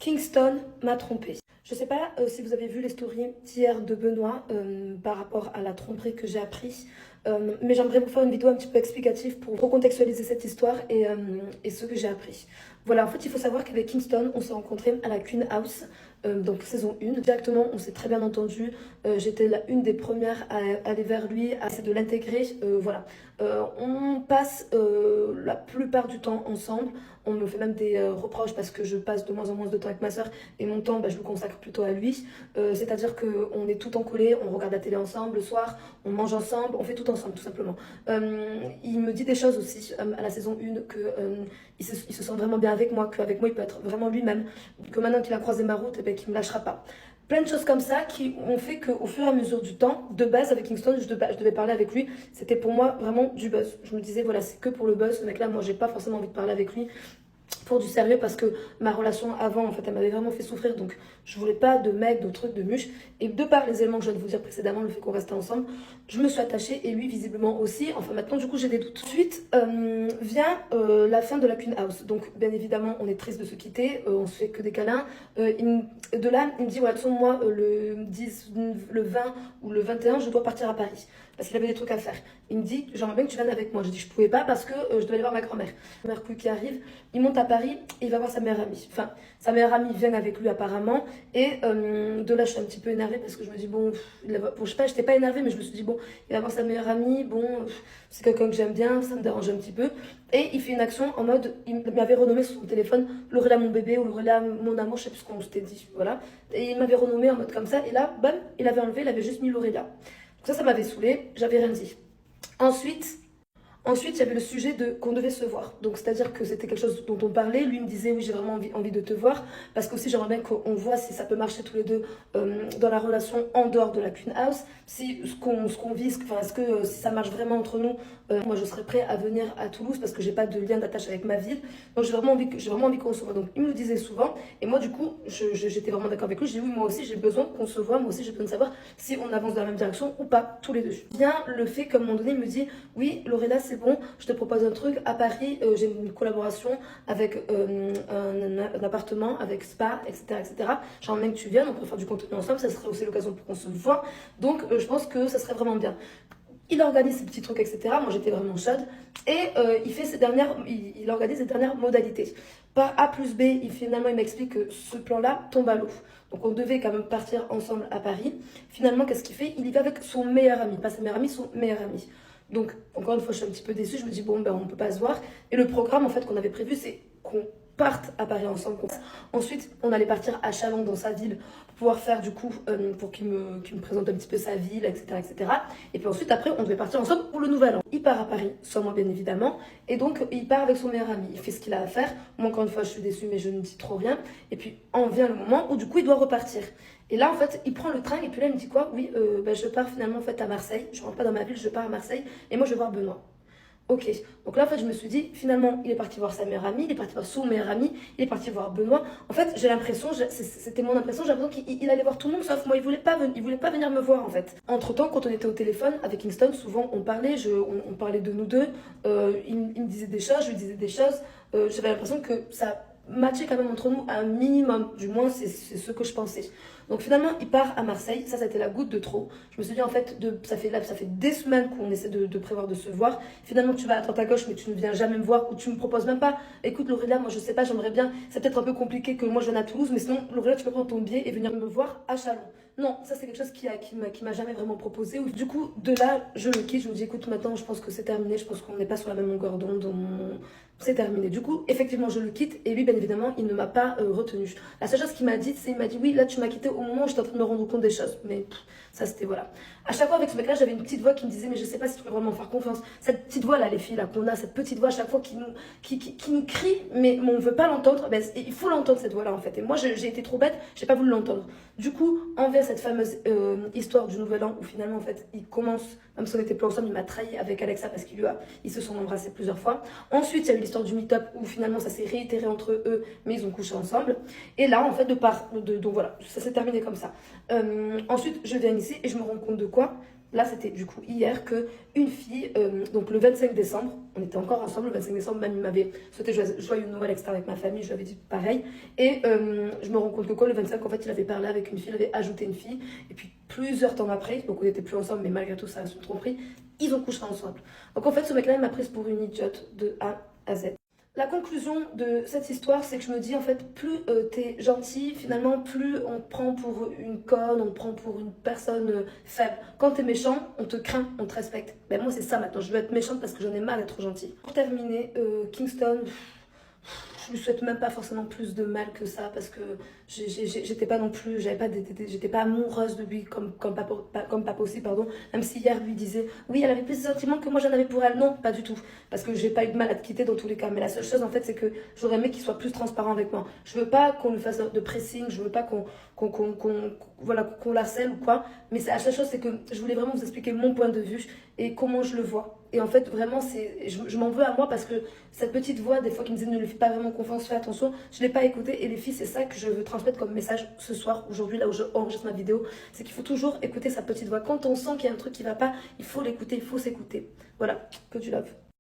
Kingston m'a trompée. Je sais pas si vous avez vu les stories d'hier de Benoît par rapport à la tromperie que j'ai appris. Mais j'aimerais vous faire une vidéo un petit peu explicative pour recontextualiser cette histoire et ce que j'ai appris. Voilà, en fait, il faut savoir qu'avec Kingston, on s'est rencontrés à la Queen House, donc saison 1. Directement, on s'est très bien entendu. J'étais une des premières à aller vers lui, à essayer de l'intégrer. Voilà. On passe la plupart du temps ensemble. On me fait même des reproches parce que je passe de moins en moins de temps avec ma soeur et mon temps, je le consacre plutôt à lui. C'est-à-dire qu'on est tout le temps collés, on regarde la télé ensemble le soir, on mange ensemble, on fait tout ensemble tout simplement. Il me dit des choses aussi à la saison 1 que il se sent vraiment bien avec moi, qu'avec moi il peut être vraiment lui-même, que maintenant qu'il a croisé ma route, qu'il ne me lâchera pas. Plein de choses comme ça qui ont fait qu'au fur et à mesure du temps, de base avec Kingston, je devais parler avec lui. C'était pour moi vraiment du buzz. Je me disais, voilà, c'est que pour le buzz. Ce mec-là, moi, j'ai pas forcément envie de parler avec lui pour du sérieux parce que ma relation avant, en fait, elle m'avait vraiment fait souffrir. Donc, je voulais pas de mec, de trucs, de muche. Et de par les éléments que je viens de vous dire précédemment, le fait qu'on restait ensemble, je me suis attachée et lui, visiblement aussi. Enfin, maintenant, du coup, j'ai des doutes. Ensuite, vient la fin de la Queen House. Donc, bien évidemment, on est triste de se quitter. On se fait que des câlins. De là, il me dit, ouais, de toute façon, moi, le 10, le 20 ou le 21, je dois partir à Paris. Parce qu'il avait des trucs à faire. Il me dit, j'aimerais bien que tu viennes avec moi. Je dis, je pouvais pas parce que je devais aller voir ma grand-mère. Ma mère qui arrive, il monte à Paris et il va voir sa meilleure amie. Enfin, sa meilleure amie vient avec lui apparemment. Et de là, je suis un petit peu énervée parce que je me dis, bon, je sais pas, j'étais pas énervée, mais je me suis dit, bon, il va voir sa meilleure amie. Bon, c'est quelqu'un que j'aime bien, ça me dérange un petit peu. Et il fait une action en mode, il m'avait renommé sur son téléphone Lorella mon bébé ou Lorella mon amour, je sais plus ce qu'on s'était dit, voilà. Et il m'avait renommé en mode comme ça. Et là, bam, il avait enlevé, il avait juste mis Lorella. Donc ça m'avait saoulée, j'avais rien dit. Ensuite, il y avait le sujet de qu'on devait se voir. Donc, c'est-à-dire que c'était quelque chose dont on parlait. Lui me disait, oui, j'ai vraiment envie de te voir. Parce qu'aussi, j'aimerais bien qu'on voit si ça peut marcher tous les deux dans la relation en dehors de la Queen House. Si ce qu'on vit, est-ce que si ça marche vraiment entre nous, moi, je serais prêt à venir à Toulouse parce que j'ai pas de lien d'attache avec ma ville. Donc, j'ai vraiment envie qu'on se voit. Donc, il me le disait souvent. Et moi, du coup, j'étais vraiment d'accord avec lui. J'ai dit, oui, moi aussi, j'ai besoin qu'on se voit. Moi aussi, j'ai besoin de savoir si on avance dans la même direction ou pas, tous les deux. Bien le fait qu'à un moment donné, il me dit, oui, Lorella, c'est bon, je te propose un truc. À Paris, j'ai une collaboration avec un appartement, avec spa, etc. etc. J'aimerais bien que tu viennes, on peut faire du contenu ensemble, ça serait aussi l'occasion pour qu'on se voit. Donc, je pense que ça serait vraiment bien. Il organise ces petits trucs, etc. Moi, j'étais vraiment chaude. Et il organise les dernières modalités. Par A plus B, finalement, il m'explique que ce plan-là tombe à l'eau. Donc, on devait quand même partir ensemble à Paris. Finalement, qu'est-ce qu'il fait? Il y va avec son meilleur ami. Pas sa meilleure amie, son meilleur ami. Donc, encore une fois, je suis un petit peu déçue. Je me dis, bon, on ne peut pas se voir. Et le programme, en fait, qu'on avait prévu, c'est qu'on parte à Paris ensemble. Ensuite, on allait partir à Chalon, dans sa ville, pour pouvoir faire du coup, pour qu'il me présente un petit peu sa ville, etc., etc. Et puis ensuite, après, on devait partir ensemble pour le nouvel an. Il part à Paris, sans moi bien évidemment, et donc il part avec son meilleur ami. Il fait ce qu'il a à faire. Moi, encore une fois, je suis déçue, mais je ne dis trop rien. Et puis, en vient le moment où du coup, il doit repartir. Et là, en fait, il prend le train, et puis là, il me dit quoi? Oui, je pars finalement en fait à Marseille. Je rentre pas dans ma ville, je pars à Marseille, et moi, je vais voir Benoît. Ok, donc là en fait je me suis dit, finalement il est parti voir sa meilleure amie, il est parti voir son meilleur ami, il est parti voir Benoît. En fait j'ai l'impression, c'était mon impression, j'ai l'impression qu'il allait voir tout le monde sauf moi, il voulait pas venir me voir en fait. Entre temps quand on était au téléphone avec Kingston, souvent on parlait, on parlait de nous deux, il me disait des choses, je lui disais des choses, j'avais l'impression que ça matchait quand même entre nous un minimum, du moins c'est ce que je pensais. Donc finalement, il part à Marseille, ça a été la goutte de trop. Je me suis dit en fait, ça fait des semaines qu'on essaie de prévoir de se voir. Finalement, tu vas à droite à gauche, mais tu ne viens jamais me voir ou tu me proposes même pas. Écoute Lorella, moi je sais pas, j'aimerais bien, c'est peut-être un peu compliqué que moi je vienne à Toulouse, mais sinon Lorella, tu peux prendre ton billet et venir me voir à Chalon. Non, ça c'est quelque chose qui m'a jamais vraiment proposé. Du coup, de là, je le quitte, je me dis écoute, maintenant je pense que c'est terminé, je pense qu'on n'est pas sur la même longueur d'onde, c'est terminé. Du coup, effectivement, je le quitte et lui, bien évidemment, il ne m'a pas retenu. La seule chose qu'il m'a dit, c'est il m'a dit oui, là tu m'as quitté au moment où j'étais en train de me rendre compte des choses. Mais ça, c'était voilà. À chaque fois avec ce mec-là, j'avais une petite voix qui me disait mais je sais pas si tu peux vraiment me faire confiance. Cette petite voix là, les filles là qu'on a, cette petite voix à chaque fois qui nous crie, mais on ne veut pas l'entendre. Ben, il faut l'entendre cette voix-là en fait. Et moi, j'ai été trop bête, j'ai pas voulu l'entendre. Du coup, envers cette fameuse histoire du Nouvel An où finalement en fait, il commence, même si on était plus ensemble, il m'a trahi avec Alexa parce ils se sont embrassés plusieurs fois. Ensuite, il y a eu l'histoire du meet-up où finalement ça s'est réitéré entre eux, mais ils ont couché ensemble. Et là, en fait, donc voilà, ça s'est terminé comme ça. Ensuite, je viens ici et je me rends compte de quoi? là c'était du coup hier, que une fille, donc le 25 décembre, on était encore ensemble, le 25 décembre, même il m'avait souhaité joyeux Noël, etc. avec ma famille, je lui avais dit pareil. Et je me rends compte que quoi, le 25, en fait, il avait parlé avec une fille, il avait ajouté une fille. Et puis plusieurs temps après, donc on n'était plus ensemble, mais malgré tout, ça reste une tromperie, ils ont couché ensemble. Donc en fait, ce mec-là, il m'a prise pour une idiote de A à Z. La conclusion de cette histoire, c'est que je me dis, en fait, plus t'es gentil, finalement, plus on te prend pour une conne, on te prend pour une personne faible. Quand t'es méchant, on te craint, on te respecte. Ben moi, c'est ça maintenant, je veux être méchante parce que j'en ai marre d'être gentille. Pour terminer, Kingston, je lui souhaite même pas forcément plus de mal que ça parce que j'étais pas non plus, j'étais pas amoureuse de lui comme pas possible, pardon. Même si hier lui disait oui, elle avait plus de sentiments que moi j'en avais pour elle, non, pas du tout, parce que j'ai pas eu de mal à te quitter dans tous les cas. Mais la seule chose en fait, c'est que j'aurais aimé qu'il soit plus transparent avec moi. Je veux pas qu'on lui fasse de pressing, je veux pas voilà, qu'on l'harcèle ou quoi. Mais la seule chose, c'est que je voulais vraiment vous expliquer mon point de vue et comment je le vois. Et en fait, vraiment, je m'en veux à moi parce que cette petite voix, des fois, qui me disait ne lui fais pas vraiment confiance, fais attention, je ne l'ai pas écoutée. Et les filles, c'est ça que je veux transmettre comme message ce soir, aujourd'hui, là où je enregistre ma vidéo. C'est qu'il faut toujours écouter sa petite voix. Quand on sent qu'il y a un truc qui ne va pas, il faut l'écouter, il faut s'écouter. Voilà, que tu love.